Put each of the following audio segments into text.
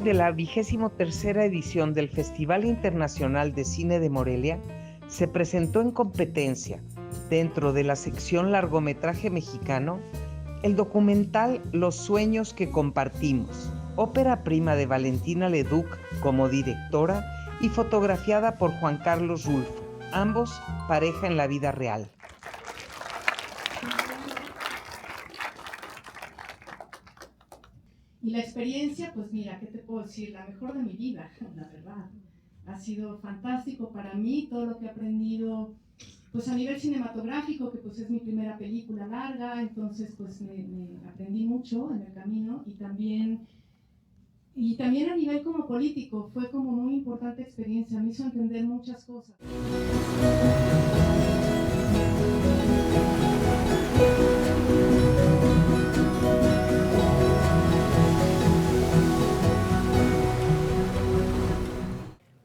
de la 23ª edición del Festival Internacional de Cine de Morelia, se presentó en competencia, dentro de la sección largometraje mexicano, el documental Los sueños que compartimos, ópera prima de Valentina Leduc como directora y fotografiada por Juan Carlos Rulfo, ambos pareja en la vida real. Y la experiencia, pues mira, ¿qué te puedo decir? La mejor de mi vida, la verdad. Ha sido fantástico para mí todo lo que he aprendido, pues a nivel cinematográfico, que pues es mi primera película larga, entonces pues me aprendí mucho en el camino y también a nivel como político, fue como muy importante experiencia, me hizo entender muchas cosas.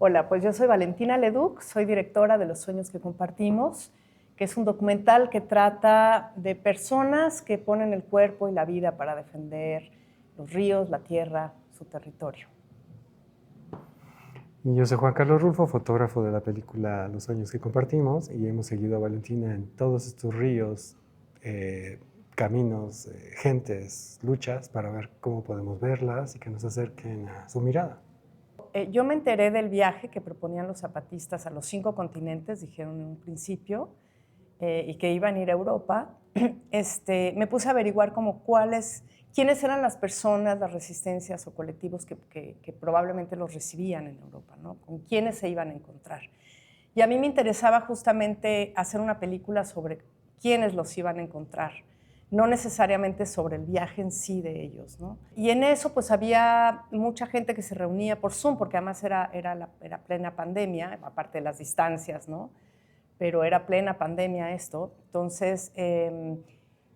Hola, pues yo soy Valentina Leduc, soy directora de Los sueños que compartimos, que es un documental que trata de personas que ponen el cuerpo y la vida para defender los ríos, la tierra, su territorio. Y yo soy Juan Carlos Rulfo, fotógrafo de la película Los sueños que compartimos, y hemos seguido a Valentina en todos estos ríos, caminos, gentes, luchas, para ver cómo podemos verlas y que nos acerquen a su mirada. Yo me enteré del viaje que proponían los zapatistas a los 5 continentes, dijeron en un principio, y que iban a ir a Europa. Me puse a averiguar como quiénes eran las personas, las resistencias o colectivos que probablemente los recibían en Europa, ¿no? Con quiénes se iban a encontrar. Y a mí me interesaba justamente hacer una película sobre quiénes los iban a encontrar, no necesariamente sobre el viaje en sí de ellos, ¿no? Y en eso pues había mucha gente que se reunía por Zoom, porque además era plena pandemia, aparte de las distancias, ¿no? Pero era plena pandemia esto. Entonces,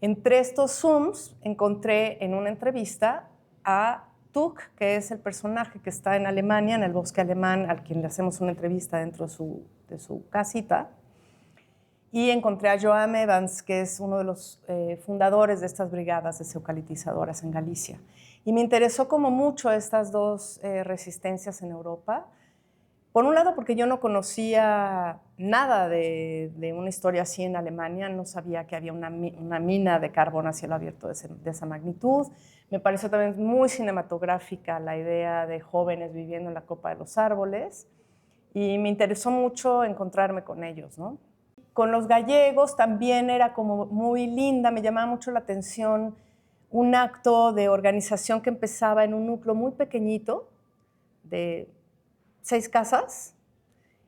entre estos Zooms encontré en una entrevista a Tuk, que es el personaje que está en Alemania, en el bosque alemán, al quien le hacemos una entrevista dentro de su casita. Y encontré a Joan Evans, que es uno de los fundadores de estas brigadas deseucalitizadoras en Galicia. Y me interesó como mucho estas dos resistencias en Europa. Por un lado, porque yo no conocía nada de una historia así en Alemania, no sabía que había una mina de carbón a cielo abierto de esa magnitud. Me pareció también muy cinematográfica la idea de jóvenes viviendo en la copa de los árboles y me interesó mucho encontrarme con ellos, ¿no? Con los gallegos también era como muy linda, me llamaba mucho la atención un acto de organización que empezaba en un núcleo muy pequeñito de 6 casas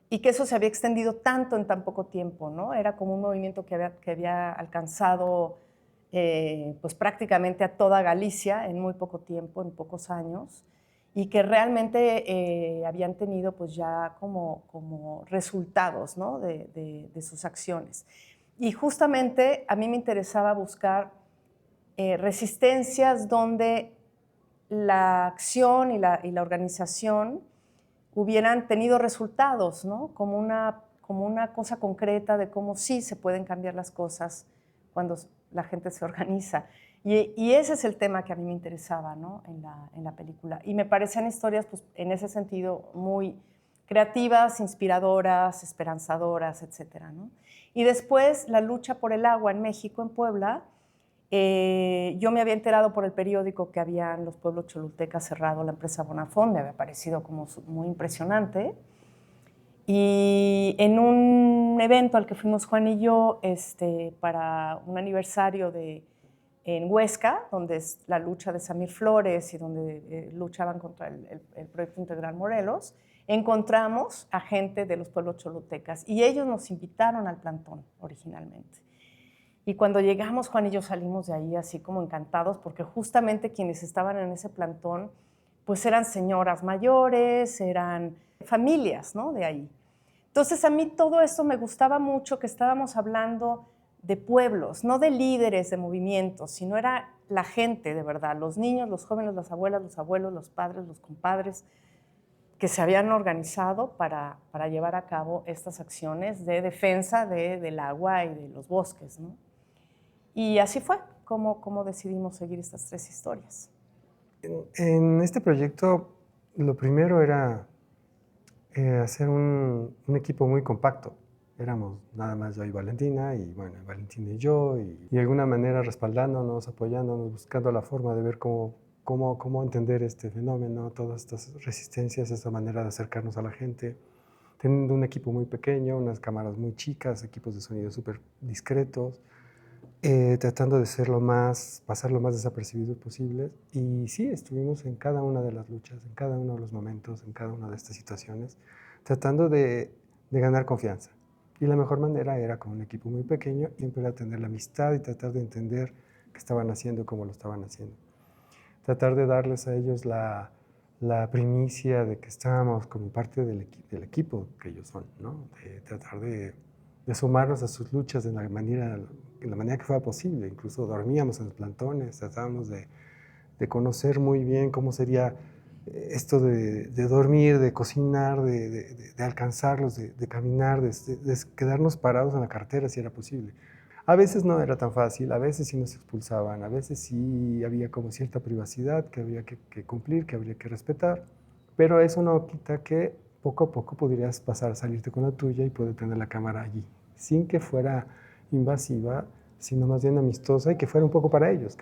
y que eso se había extendido tanto en tan poco tiempo, ¿no? Era como un movimiento que había alcanzado pues prácticamente a toda Galicia en muy poco tiempo, en pocos años, y que realmente habían tenido pues ya como resultados, ¿no? de sus acciones. Y justamente a mí me interesaba buscar resistencias donde la acción y la organización hubieran tenido resultados, ¿no? Como una cosa concreta de cómo sí se pueden cambiar las cosas cuando la gente se organiza. Y ese es el tema que a mí me interesaba, ¿no? en la película. Y me parecían historias, pues, en ese sentido, muy creativas, inspiradoras, esperanzadoras, etcétera, ¿no? Y después, la lucha por el agua en México, en Puebla. Yo me había enterado por el periódico que habían los pueblos cholultecas cerrado la empresa Bonafont, me había parecido como muy impresionante. Y en un evento al que fuimos Juan y yo para un aniversario en Huesca, donde es la lucha de Samir Flores y donde luchaban contra el Proyecto Integral Morelos, encontramos a gente de los pueblos cholultecas y ellos nos invitaron al plantón originalmente. Y cuando llegamos, Juan y yo salimos de ahí así como encantados, porque justamente quienes estaban en ese plantón, pues eran señoras mayores, eran familias, ¿no? De ahí. Entonces a mí todo esto me gustaba mucho, que estábamos hablando de pueblos, no de líderes de movimientos, sino era la gente de verdad, los niños, los jóvenes, las abuelas, los abuelos, los padres, los compadres, que se habían organizado para llevar a cabo estas acciones de defensa del agua y de los bosques, ¿no? Y así fue como decidimos seguir estas 3 historias. En este proyecto Lo primero era hacer un equipo muy compacto. Éramos nada más yo y Valentina, y bueno, Valentina y yo, y de alguna manera respaldándonos, apoyándonos, buscando la forma de ver cómo entender este fenómeno, todas estas resistencias, esta manera de acercarnos a la gente, teniendo un equipo muy pequeño, unas cámaras muy chicas, equipos de sonido súper discretos, tratando de pasar lo más desapercibidos posibles. Y sí, estuvimos en cada una de las luchas, en cada uno de los momentos, en cada una de estas situaciones, tratando de ganar confianza. Y la mejor manera era con un equipo muy pequeño, siempre era tener la amistad y tratar de entender qué estaban haciendo y cómo lo estaban haciendo. Tratar de darles a ellos la primicia de que estábamos como parte del equipo que ellos son, ¿no? De tratar de sumarnos a sus luchas en la manera que fuera posible. Incluso dormíamos en los plantones, tratábamos de conocer muy bien cómo sería esto de dormir, de cocinar, de alcanzarlos, de caminar, de quedarnos parados en la carretera si era posible. A veces no era tan fácil, a veces sí nos expulsaban, a veces sí había como cierta privacidad que había que cumplir, que habría que respetar, pero eso no quita que poco a poco podrías pasar a salirte con la tuya y poder tener la cámara allí, sin que fuera invasiva, sino más bien amistosa y que fuera un poco para ellos,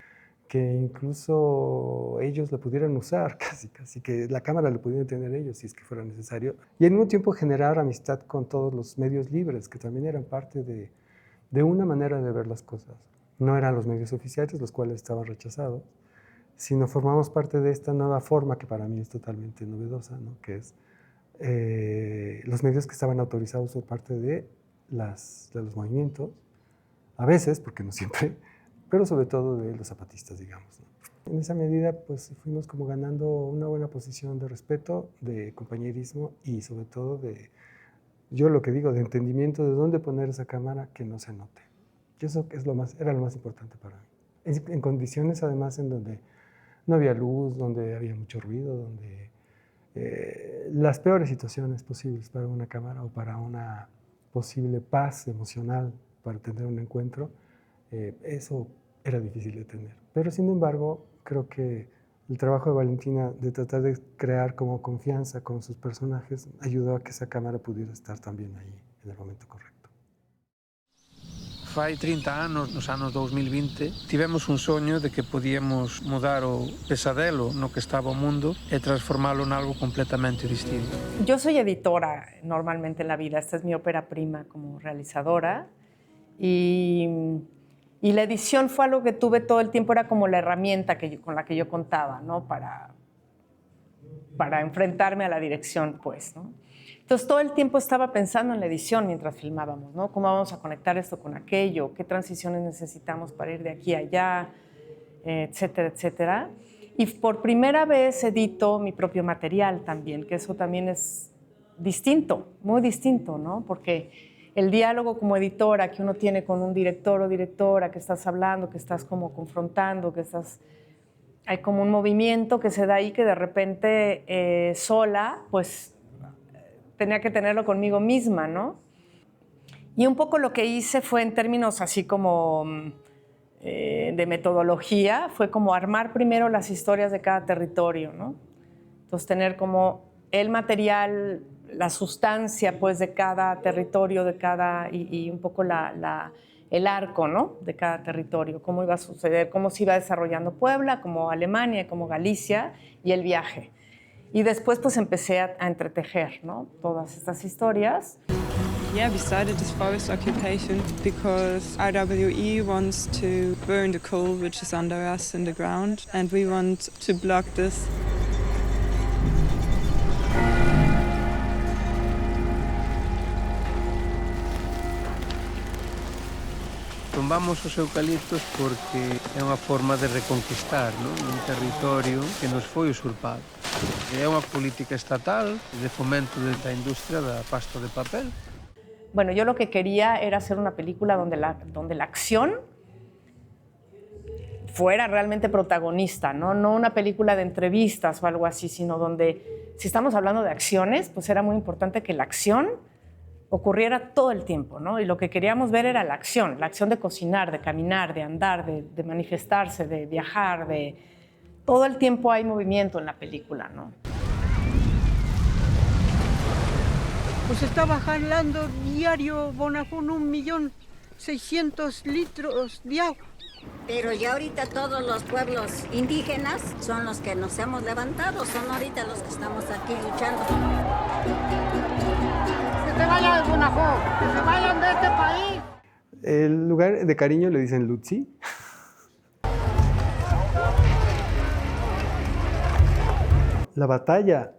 que incluso ellos la pudieran usar, casi que la cámara la pudieran tener ellos si es que fuera necesario, y al mismo tiempo generar amistad con todos los medios libres, que también eran parte de una manera de ver las cosas. No eran los medios oficiales, los cuales estaban rechazados, sino formamos parte de esta nueva forma que para mí es totalmente novedosa, ¿no? Que es los medios que estaban autorizados por parte de los movimientos, a veces, porque no siempre, pero sobre todo de los zapatistas, digamos, ¿no? En esa medida, pues fuimos como ganando una buena posición de respeto, de compañerismo y sobre todo yo lo que digo, de entendimiento de dónde poner esa cámara que no se note. Y eso era lo más importante para mí. En condiciones, además, en donde no había luz, donde había mucho ruido, donde las peores situaciones posibles para una cámara o para una posible paz emocional para tener un encuentro, eso era difícil de tener. Pero, sin embargo, creo que el trabajo de Valentina de tratar de crear como confianza con sus personajes ayudó a que esa cámara pudiera estar también ahí en el momento correcto. Fai 30 anos, nos anos 2020, tivemos un soño de que podíamos mudar o pesadelo no que estaba o mundo e transformalo en algo completamente distinto. Yo soy editora normalmente en la vida, esta es mi ópera prima como realizadora y la edición fue algo que tuve todo el tiempo, era como la herramienta con la que yo contaba, ¿no? Para enfrentarme a la dirección, pues, ¿no? Entonces, todo el tiempo estaba pensando en la edición mientras filmábamos, ¿no? ¿Cómo vamos a conectar esto con aquello? ¿Qué transiciones necesitamos para ir de aquí a allá? Etcétera, etcétera. Y por primera vez edito mi propio material también, que eso también es distinto, muy distinto, ¿no? Porque el diálogo como editora que uno tiene con un director o directora, que estás hablando, que estás como confrontando, hay como un movimiento que se da ahí que de repente sola, pues tenía que tenerlo conmigo misma, ¿no? Y un poco lo que hice fue en términos así como de metodología, fue como armar primero las historias de cada territorio, ¿no? Entonces tener como el material, la sustancia pues de cada territorio, y un poco el arco, ¿no? De cada territorio, cómo iba a suceder, cómo se iba desarrollando Puebla, como Alemania, como Galicia y el viaje. Y después pues empecé a entretejer, ¿no? Todas estas historias. Yeah, we started this forest occupation because RWE wants to burn the coal which is under us in the ground, and we want to block this. Tumbamos os eucaliptos porque é unha forma de reconquistar, non? Un territorio que nos foi usurpado. É unha política estatal de fomento da industria da pasta de papel. Bueno, yo lo que quería era hacer una película donde la acción fuera realmente protagonista, ¿no? No una película de entrevistas o algo así, sino donde, si estamos hablando de acciones, pues era muy importante que la acción ocurriera todo el tiempo, ¿no? Y lo que queríamos ver era la acción de cocinar, de caminar, de andar, de manifestarse, de viajar, todo el tiempo hay movimiento en la película, ¿no? nos estaba jalando diario Bonafón 1.600.000 litros de agua. Pero ya ahorita todos los pueblos indígenas son los que nos hemos levantado, son ahorita los que estamos aquí luchando. Que se vayan de Bonafón, que se vayan de este país. El lugar de cariño le dicen Lutzi. La batalla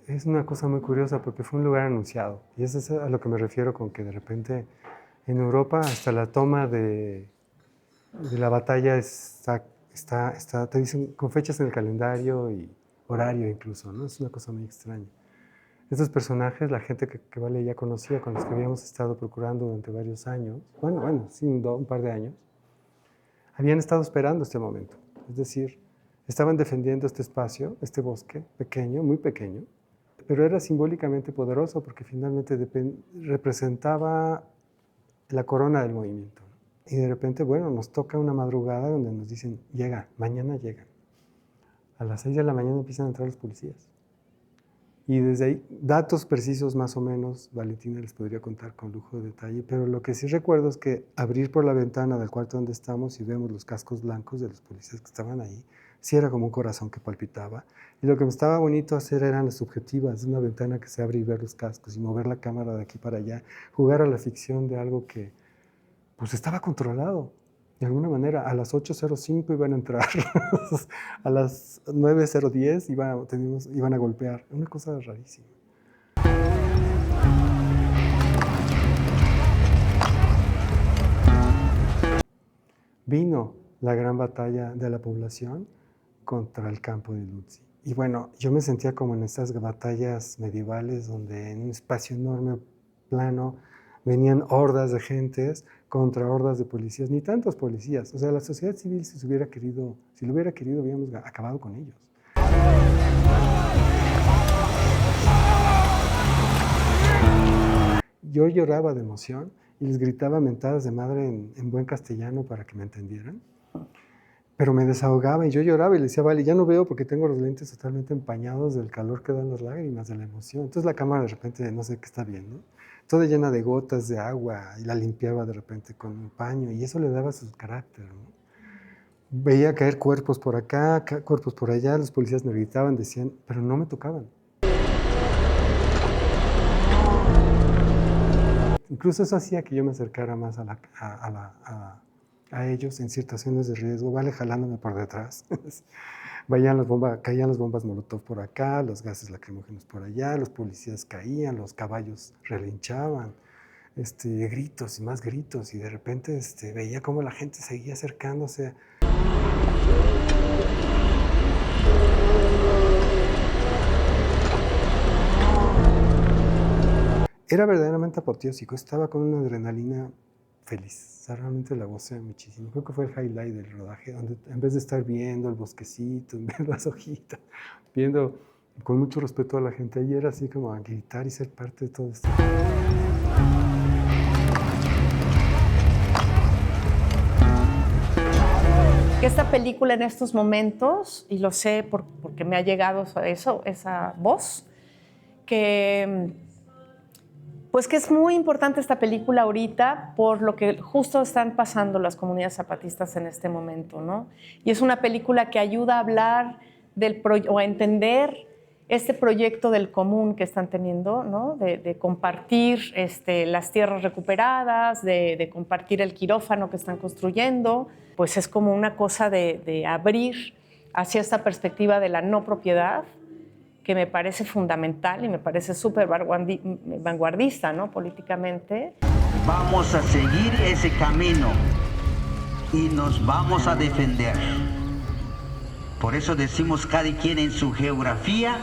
es una cosa muy curiosa porque fue un lugar anunciado. Y eso es a lo que me refiero con que de repente en Europa hasta la toma de la batalla te dicen con fechas en el calendario y horario incluso, ¿no? Es una cosa muy extraña. Estos personajes, la gente que Vale ya conocía, con los que habíamos estado procurando durante varios años, sí, un par de años, habían estado esperando este momento. Es decir, estaban defendiendo este espacio, este bosque pequeño, muy pequeño, pero era simbólicamente poderoso porque finalmente representaba la corona del movimiento. Y de repente, nos toca una madrugada donde nos dicen, mañana llegan. A las 6 de la mañana empiezan a entrar los policías. Y desde ahí, datos precisos más o menos, Valentina les podría contar con lujo de detalle, pero lo que sí recuerdo es que abrir por la ventana del cuarto donde estamos y vemos los cascos blancos de los policías que estaban ahí, sí era como un corazón que palpitaba. Y lo que me estaba bonito hacer eran las subjetivas, una ventana que se abre y ver los cascos y mover la cámara de aquí para allá, jugar a la ficción de algo que pues estaba controlado. De alguna manera, a las 8:05 iban a entrar, a las 9:010 iban a golpear. Una cosa rarísima. Vino la gran batalla de la población contra el campo de Lutzi. Y yo me sentía como en estas batallas medievales donde en un espacio enorme, plano, venían hordas de gentes contra hordas de policías, ni tantos policías. O sea, la sociedad civil, si lo hubiera querido, habíamos acabado con ellos. Yo lloraba de emoción y les gritaba mentadas de madre en buen castellano para que me entendieran. Pero me desahogaba y yo lloraba y le decía, Vale, ya no veo porque tengo los lentes totalmente empañados del calor que dan las lágrimas, de la emoción. Entonces la cámara de repente no sé qué está viendo, toda llena de gotas de agua, y la limpiaba de repente con un paño, y eso le daba su carácter, ¿no? Veía caer cuerpos por acá, cuerpos por allá, los policías me gritaban, decían, pero no me tocaban. Incluso eso hacía que yo me acercara más a ellos en situaciones de riesgo, Vale jalándome por detrás. Caían las bombas molotov por acá, los gases lacrimógenos por allá, los policías caían, los caballos relinchaban, gritos y más gritos, y de repente veía cómo la gente seguía acercándose. Era verdaderamente apoteósico, estaba con una adrenalina feliz. O sea, realmente la gocé muchísimo. Creo que fue el highlight del rodaje, donde en vez de estar viendo el bosquecito, viendo las hojitas, viendo con mucho respeto a la gente, ahí era así como a gritar y ser parte de todo esto. Esta película en estos momentos, y lo sé porque me ha llegado esa voz, que es muy importante esta película ahorita por lo que justo están pasando las comunidades zapatistas en este momento, ¿no? Y es una película que ayuda a hablar o a entender este proyecto del común que están teniendo, ¿no? De compartir las tierras recuperadas, de compartir el quirófano que están construyendo. Pues es como una cosa de abrir hacia esta perspectiva de la no propiedad, que me parece fundamental y me parece súper vanguardista, ¿no? Políticamente. Vamos a seguir ese camino y nos vamos a defender. Por eso decimos cada quien en su geografía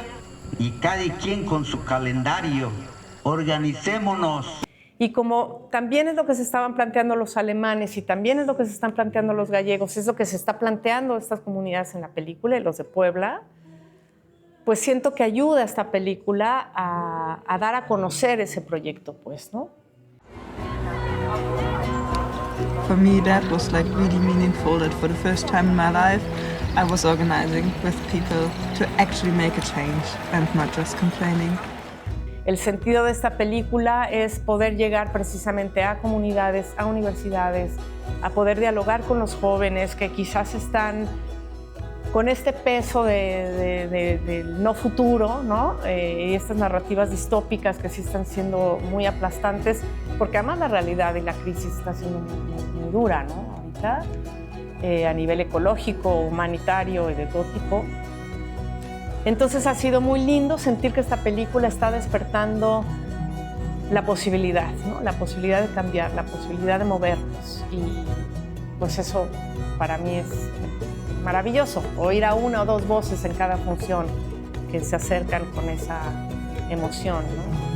y cada quien con su calendario. Organicémonos. Y como también es lo que se estaban planteando los alemanes y también es lo que se están planteando los gallegos, es lo que se está planteando estas comunidades en la película y los de Puebla, pues siento que ayuda a esta película a dar a conocer ese proyecto, pues, ¿no? For me, that was like really meaningful that for the first time in my life, I was organizing with people to actually make a change and not just complaining. el sentido de esta película es poder llegar precisamente a comunidades, a universidades, a poder dialogar con los jóvenes que quizás están con este peso del no futuro, ¿no? Y estas narrativas distópicas que sí están siendo muy aplastantes, porque además la realidad y la crisis está siendo muy dura, ¿no? Ahorita, a nivel ecológico, humanitario y de todo tipo. Entonces ha sido muy lindo sentir que esta película está despertando la posibilidad, ¿no? La posibilidad de cambiar, la posibilidad de movernos. Y pues eso para mí es maravilloso, oír a una o dos voces en cada función que se acercan con esa emoción, ¿no?